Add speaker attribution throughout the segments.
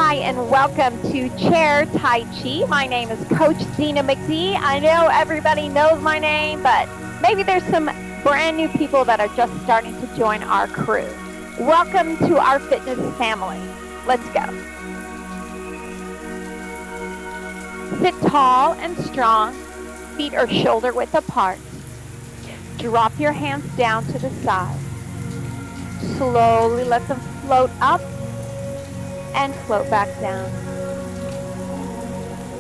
Speaker 1: Hi, and welcome to Chair Tai Chi. My name is Coach Dina McD. I know everybody knows my name, but maybe there's some brand new people that are just starting to join our crew. Welcome to our fitness family. Let's go. Sit tall and strong. Feet are shoulder width apart. Drop your hands down to the side. Slowly let them float up and float back down.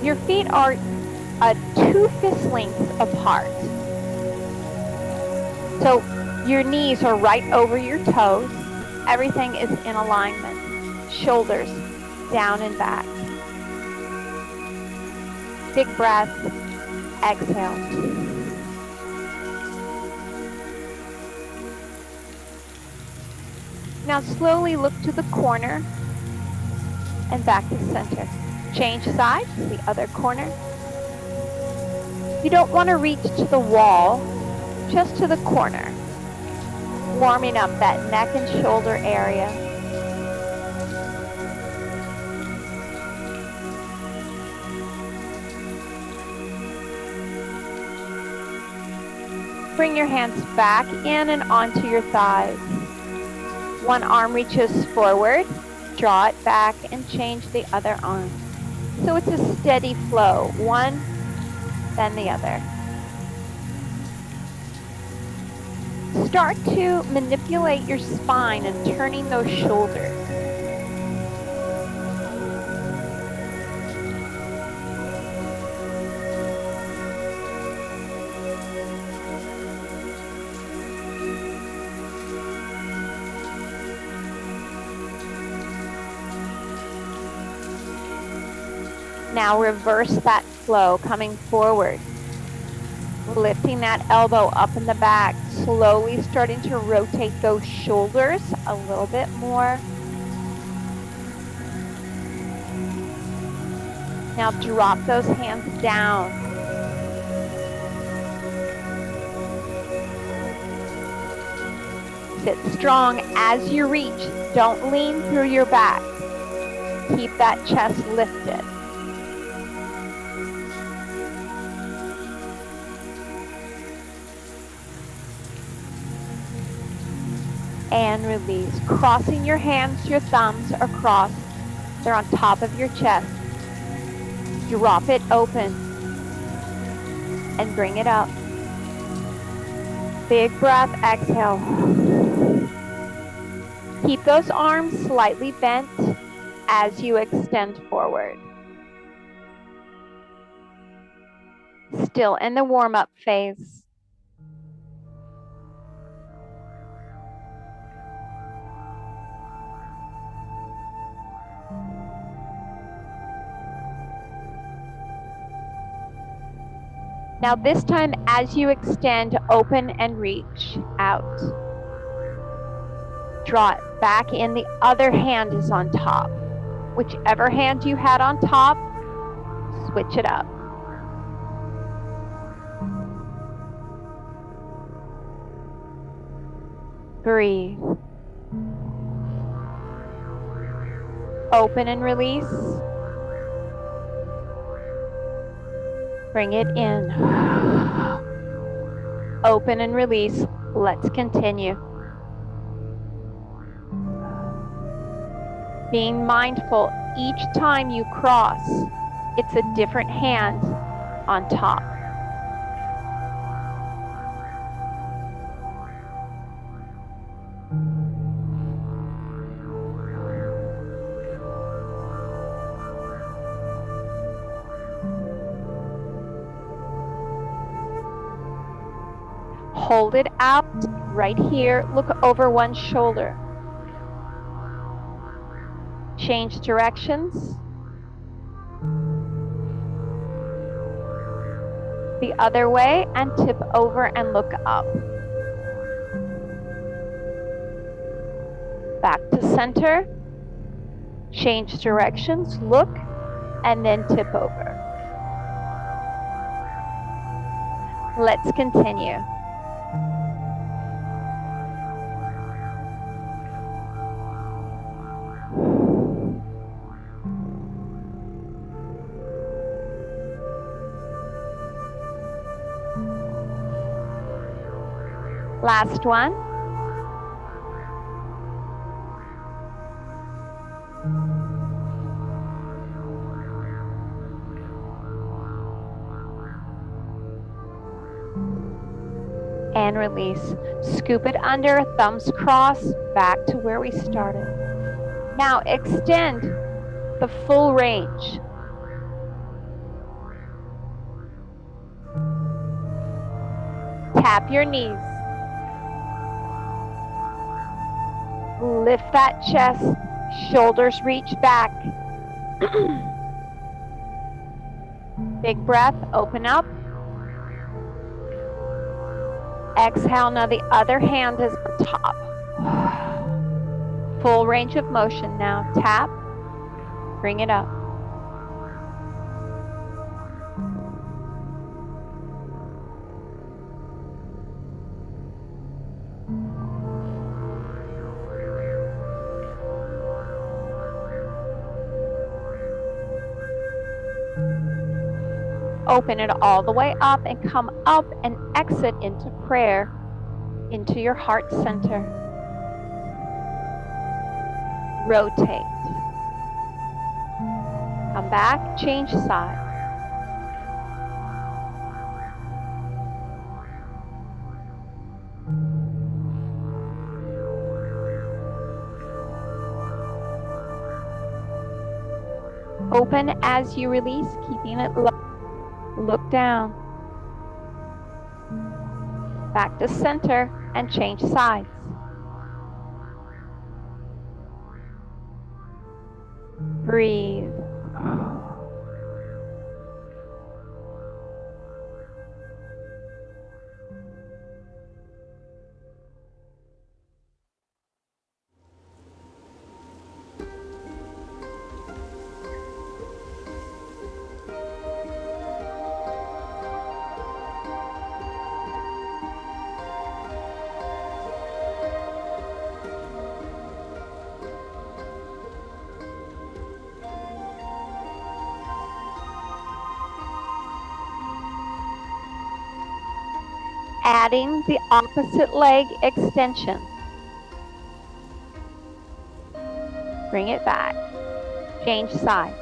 Speaker 1: Your feet are 2 fist lengths apart. So your knees are right over your toes. Everything is in alignment. Shoulders down and back. Big breath. Exhale. Now slowly look to the corner and back to center. Change sides, the other corner. You don't want to reach to the wall, just to the corner. Warming up that neck and shoulder area. Bring your hands back in and onto your thighs. One arm reaches forward, draw it back and change the other arm. So it's a steady flow, one, then the other. Start to manipulate your spine and turning those shoulders. Now reverse that flow, coming forward. Lifting that elbow up in the back, slowly starting to rotate those shoulders a little bit more. Now drop those hands down. Sit strong as you reach. Don't lean through your back. Keep that chest lifted. And release. Crossing your hands, your thumbs are crossed. They're on top of your chest. Drop it open and bring it up. Big breath, exhale. Keep those arms slightly bent as you extend forward. Still in the warm-up phase. Now this time, as you extend, open and reach out. Draw it back in. The other hand is on top. Whichever hand you had on top, switch it up. Breathe. Open and release. Bring it in. Open and release. Let's continue. Being mindful each time you cross, it's a different hand on top. Hold it out right here. Look over one shoulder. Change directions. The other way and tip over and look up. Back to center. Change directions, look, and then tip over. Let's continue. Last one. And release. Scoop it under, thumbs crossed, back to where we started. Now extend the full range. Tap your knees. Lift that chest, shoulders reach back. Big breath, open up. Exhale, now the other hand is on top. Full range of motion now. Tap, bring it up. Open it all the way up and come up and exit into prayer, into your heart center. Rotate. Come back, change sides. Open as you release, keeping it low. Look down. Back to center and change sides. Breathe. Adding the opposite leg extension. Bring it back. Change sides.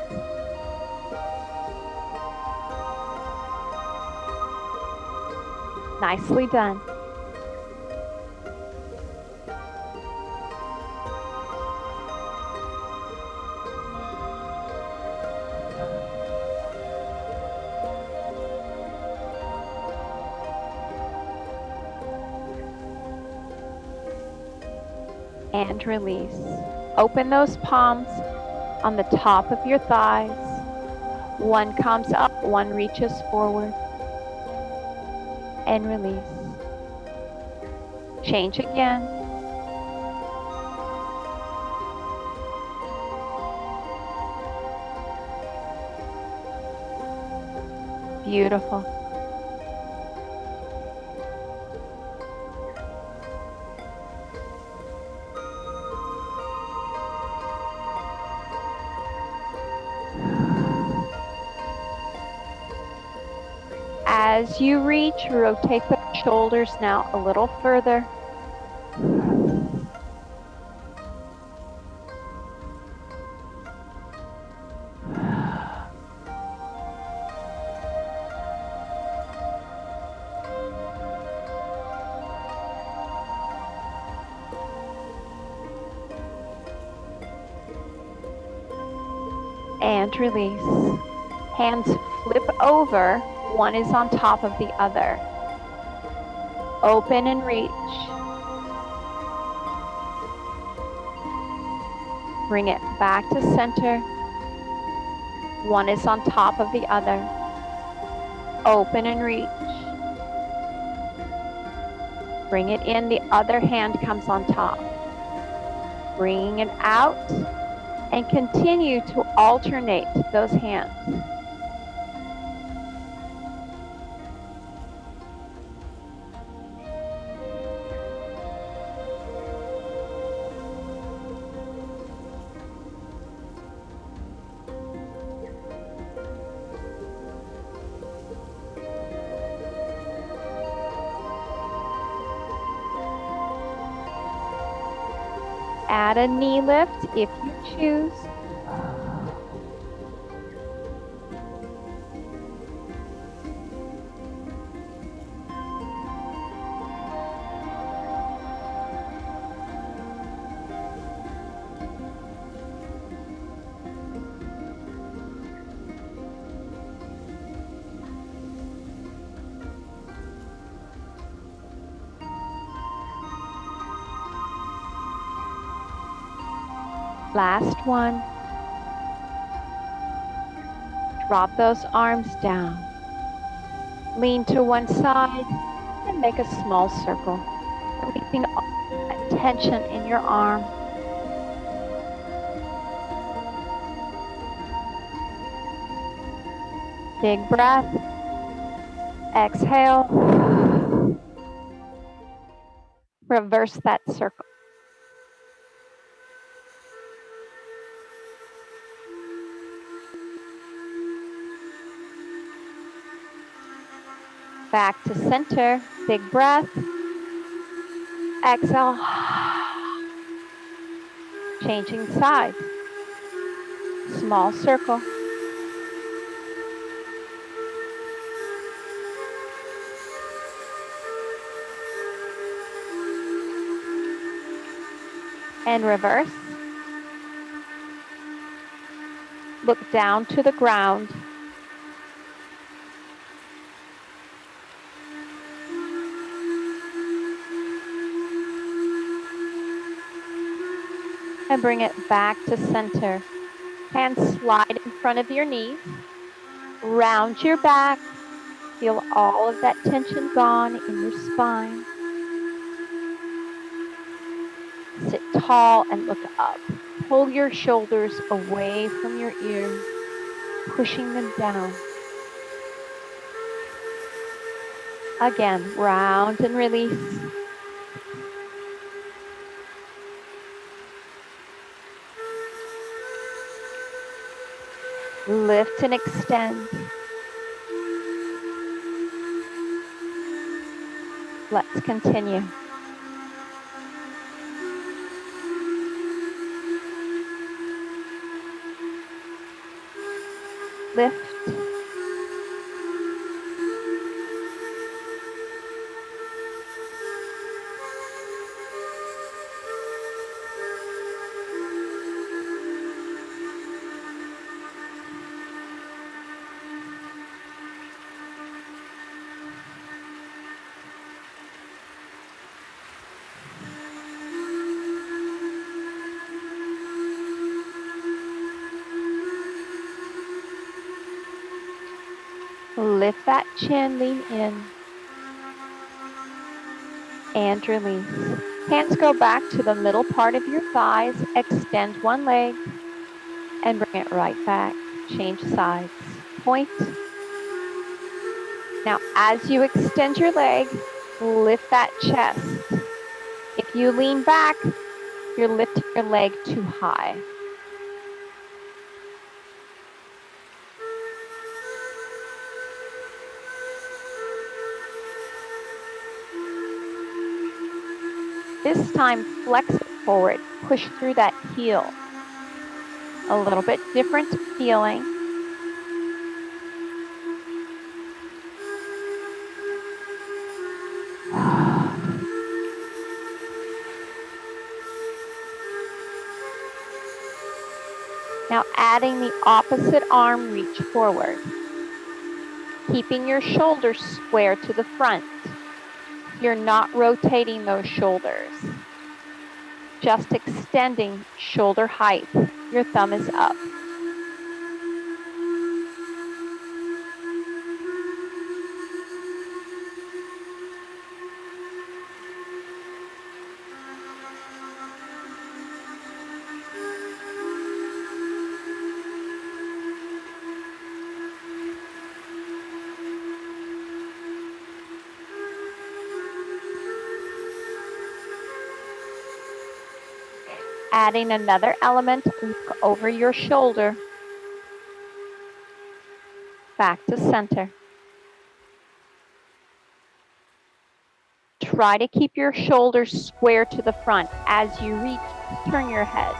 Speaker 1: Nicely done. And release. Open those palms on the top of your thighs. One comes up, one reaches forward. And release. Change again. Beautiful. As you reach, rotate the shoulders now a little further. And release. Hands flip over. One is on top of the other. Open and reach. Bring it back to center. One is on top of the other. Open and reach. Bring it in, the other hand comes on top. Bringing it out and continue to alternate those hands. Add a knee lift if you choose. Last one. Drop those arms down. Lean to one side and make a small circle, releasing all that tension in your arm. Big breath. Exhale. Reverse that circle. Back to center. Big breath. Exhale. Changing sides. Small circle. And reverse. Look down to the ground. And bring it back to center. Hands slide in front of your knees. Round your back. Feel all of that tension gone in your spine. Sit tall and look up. Pull your shoulders away from your ears, pushing them down. Again, round and release. Lift and extend. Let's continue. Lift. Lift that chin, lean in, and release. Hands go back to the middle part of your thighs. Extend one leg and bring it right back. Change sides. Point. Now, as you extend your leg, lift that chest. If you lean back, you're lifting your leg too high. This time, flex it forward. Push through that heel. A little bit different feeling. Now adding the opposite arm reach forward. Keeping your shoulders square to the front. You're not rotating those shoulders. Just extending shoulder height. Your thumb is up. Adding another element, look over your shoulder. Back to center. Try to keep your shoulders square to the front. As you reach, turn your head.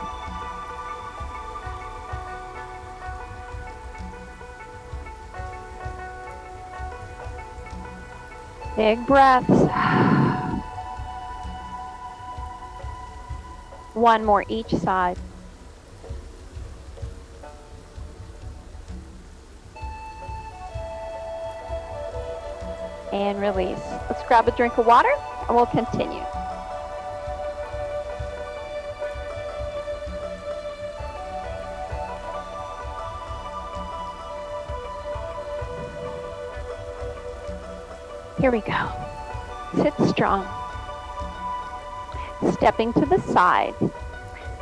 Speaker 1: Big breaths. One more each side. And release. Let's grab a drink of water and we'll continue. Here we go. Sit strong. Stepping to the side.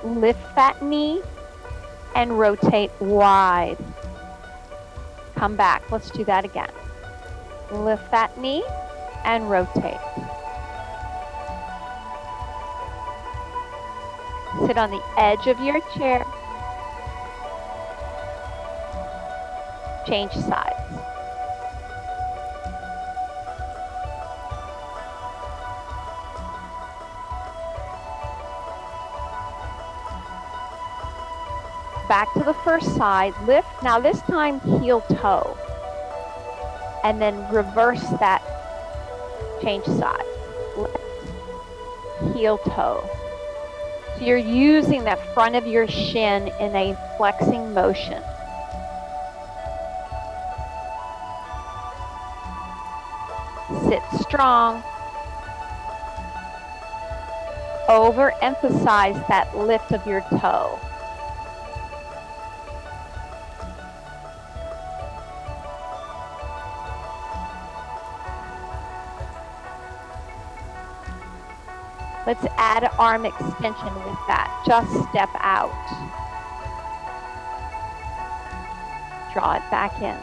Speaker 1: Lift that knee and rotate wide. Come back. Let's do that again. Lift that knee and rotate. Sit on the edge of your chair. Change sides. Back to the first side, lift. Now this time heel toe. And then reverse that, change sides. Lift, heel toe. So you're using the front of your shin in a flexing motion. Sit strong. Overemphasize that lift of your toe. Let's add arm extension with that. Just step out. Draw it back in.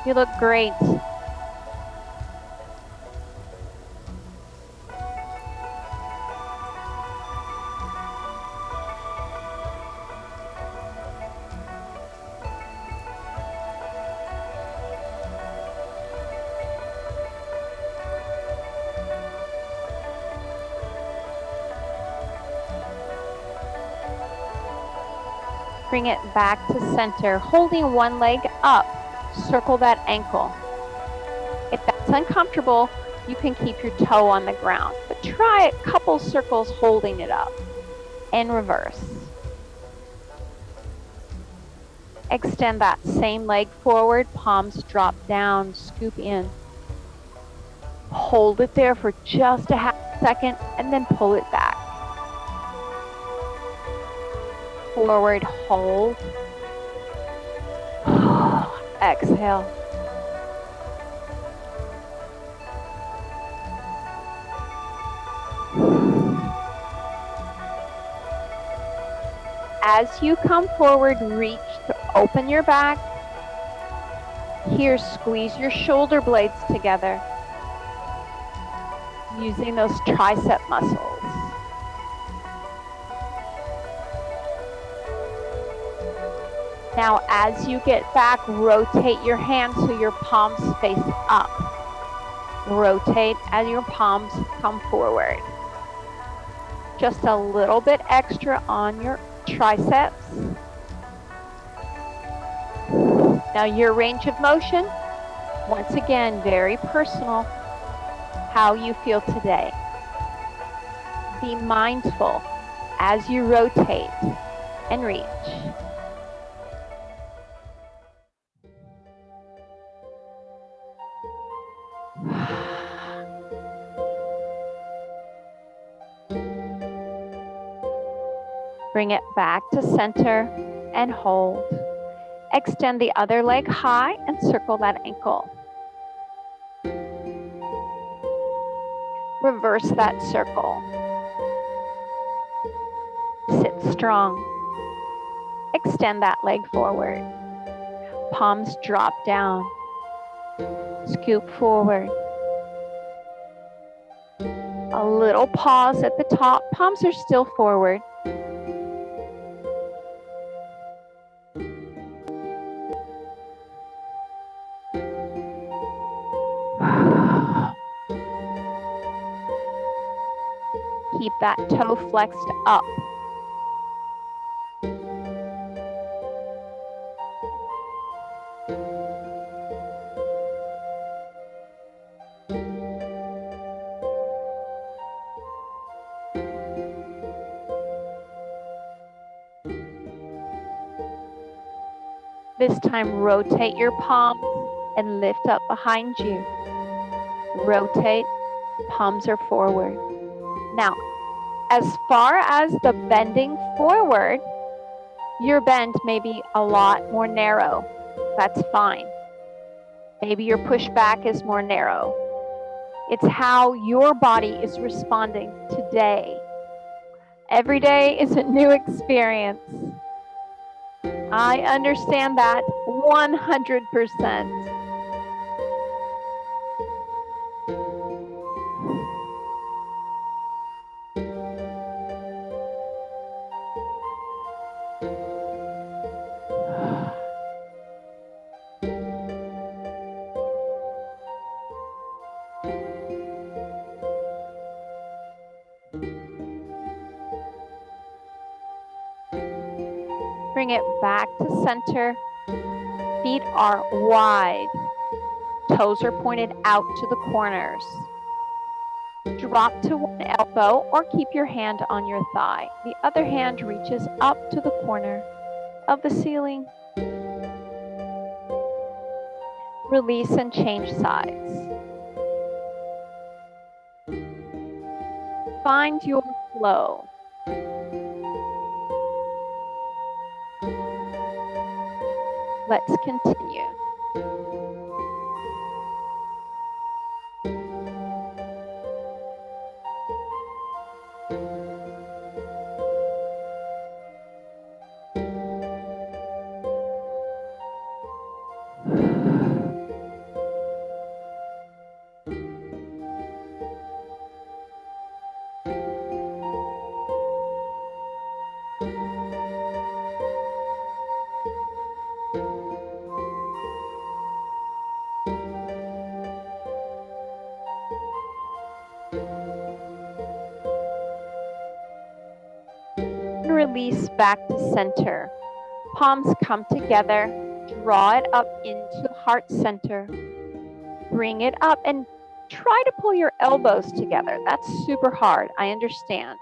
Speaker 1: You look great. Bring it back to center, holding one leg up. Circle that ankle. If that's uncomfortable, you can keep your toe on the ground, but try a couple circles holding it up. And reverse. Extend that same leg forward, palms drop down, scoop in. Hold it there for just a half second and then pull it back. Forward, hold. Exhale. As you come forward, reach to open your back. Here, squeeze your shoulder blades together, using those tricep muscles. Now, as you get back, rotate your hands so your palms face up. Rotate as your palms come forward. Just a little bit extra on your triceps. Now, your range of motion, once again, very personal, how you feel today. Be mindful as you rotate and reach. Bring it back to center and hold. Extend the other leg high and circle that ankle. Reverse that circle. Sit strong. Extend that leg forward. Palms drop down. Scoop forward. A little pause at the top. Palms are still forward. Keep that toe flexed up. This time, rotate your palms and lift up behind you. Rotate, palms are forward. Now, as far as the bending forward, your bend may be a lot more narrow. That's fine. Maybe your pushback is more narrow. It's how your body is responding today. Every day is a new experience. I understand that 100%. Bring it back to center. Feet are wide. Toes are pointed out to the corners. Drop to one elbow or keep your hand on your thigh. The other hand reaches up to the corner of the ceiling. Release and change sides. Find your flow. Let's continue. Release back to center. Palms come together. Draw it up into heart center. Bring it up and try to pull your elbows together. That's super hard, I understand.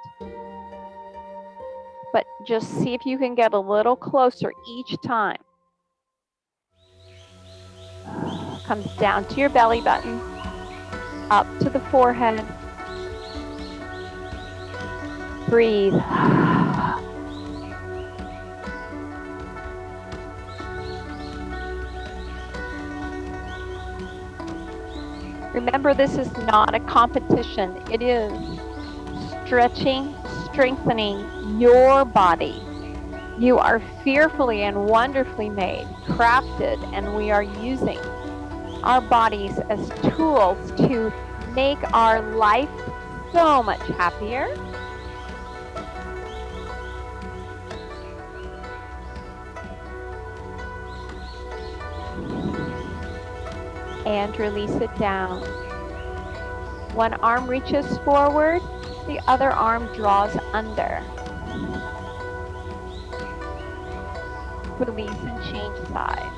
Speaker 1: But just see if you can get a little closer each time. Comes down to your belly button, up to the forehead. Breathe. Remember, this is not a competition. It is stretching, strengthening your body. You are fearfully and wonderfully made, crafted, and we are using our bodies as tools to make our life so much happier. And release it down. One arm reaches forward, the other arm draws under. Release and change sides.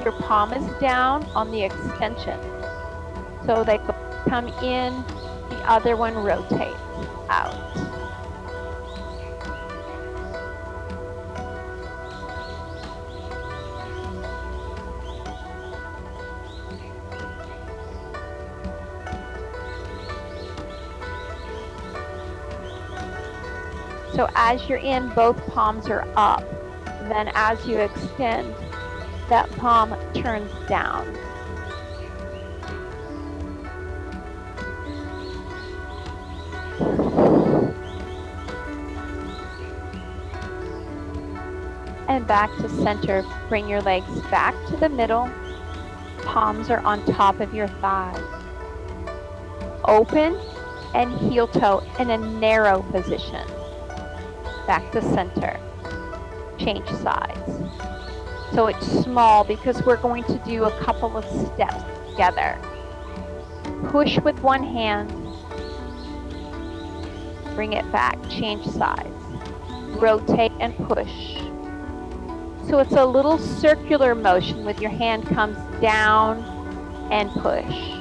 Speaker 1: Your palm is down on the extension. So they come in, the other one rotates out. So as you're in, both palms are up. Then as you extend, that palm turns down. And back to center. Bring your legs back to the middle. Palms are on top of your thighs. open and heel toe in a narrow position. Back to center. Change sides. So it's small because we're going to do a couple of steps together. Push with one hand. Bring it back. Change sides. Rotate and push. So it's a little circular motion with your hand comes down and push.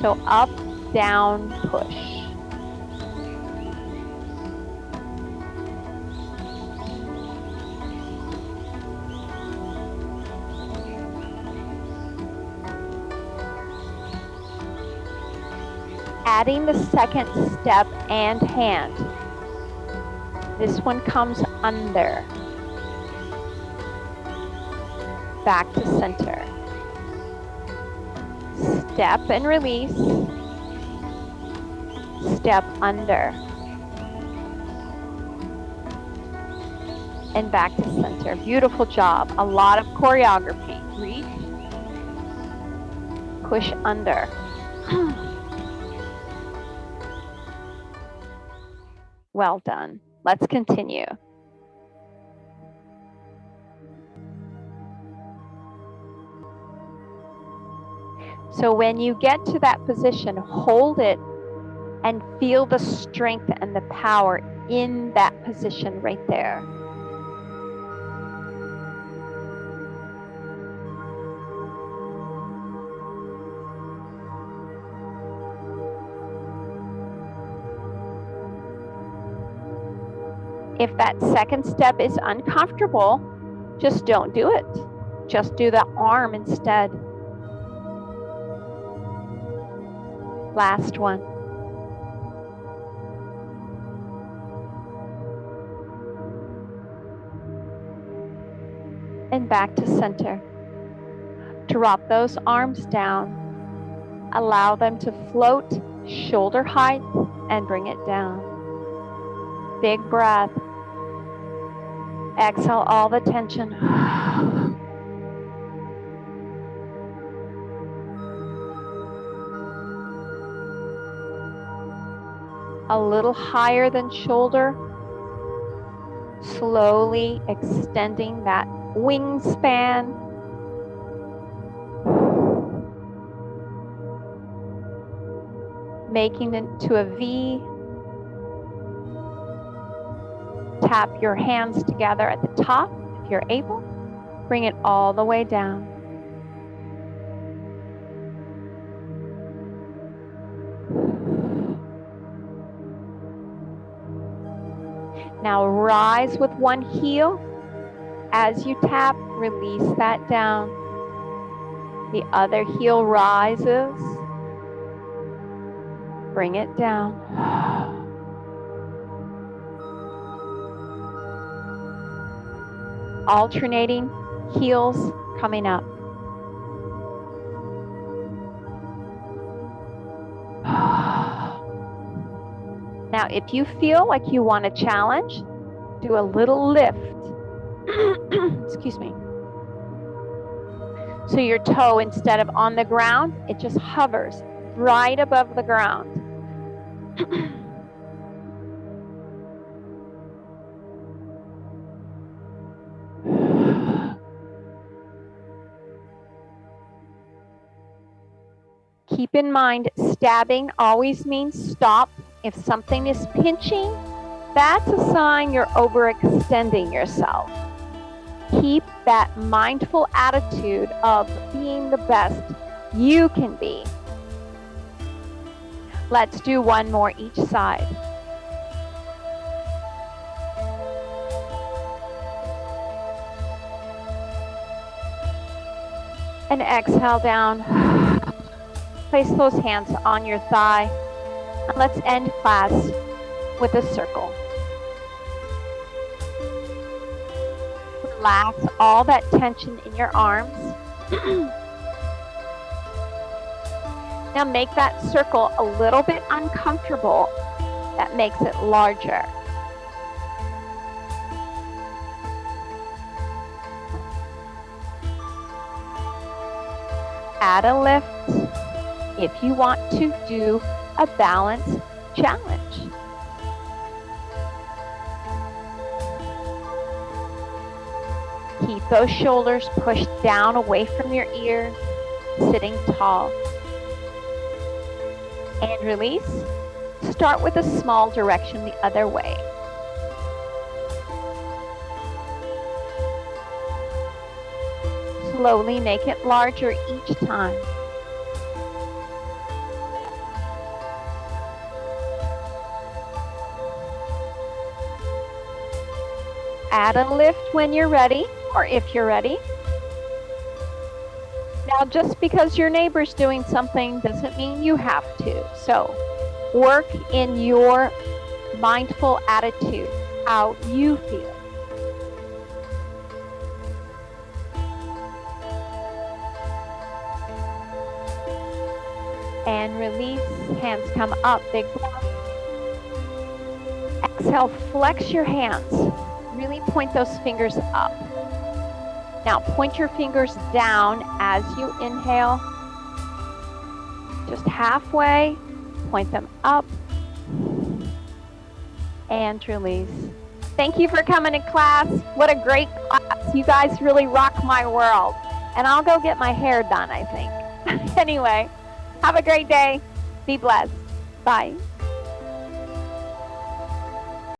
Speaker 1: So up, down, push. Adding the second step and hand. This one comes under. Back to center. Step and release. Step under. And back to center. Beautiful job. A lot of choreography. Reach. Push under. Well done. Let's continue. So when you get to that position, hold it and feel the strength and the power in that position right there. If that second step is uncomfortable, just don't do it. Just do the arm instead. Last one. And back to center. Drop those arms down. Allow them to float shoulder height and bring it down. Big breath. Exhale all the tension. A little higher than shoulder. Slowly extending that wingspan. Making it to a V. Tap your hands together at the top if you're able. Bring it all the way down. Now rise with one heel. As you tap, release that down. The other heel rises. Bring it down. Alternating heels coming up. Now, if you feel like you want a challenge, do a little lift. Excuse me. So your toe, instead of on the ground, it just hovers right above the ground. Keep in mind, stabbing always means stop. If something is pinching, that's a sign you're overextending yourself. Keep that mindful attitude of being the best you can be. Let's do one more each side. And exhale down. Place those hands on your thigh. And let's end class with a circle. Relax all that tension in your arms. Now make that circle a little bit uncomfortable. That makes it larger. Add a lift if you want to do a balance challenge. Keep those shoulders pushed down away from your ears, sitting tall. And release. Start with a small direction the other way. Slowly make it larger each time. Add a lift when you're ready, or if you're ready. Now, just because your neighbor's doing something doesn't mean you have to. So, work in your mindful attitude, how you feel. And release, hands come up, big breath. Exhale, flex your hands. Really point those fingers up. Now point your fingers down as you inhale. Just halfway, point them up. And release. Thank you for coming to class. What a great class. You guys really rock my world. And I'll go get my hair done, I think. Anyway, have a great day. Be blessed. Bye.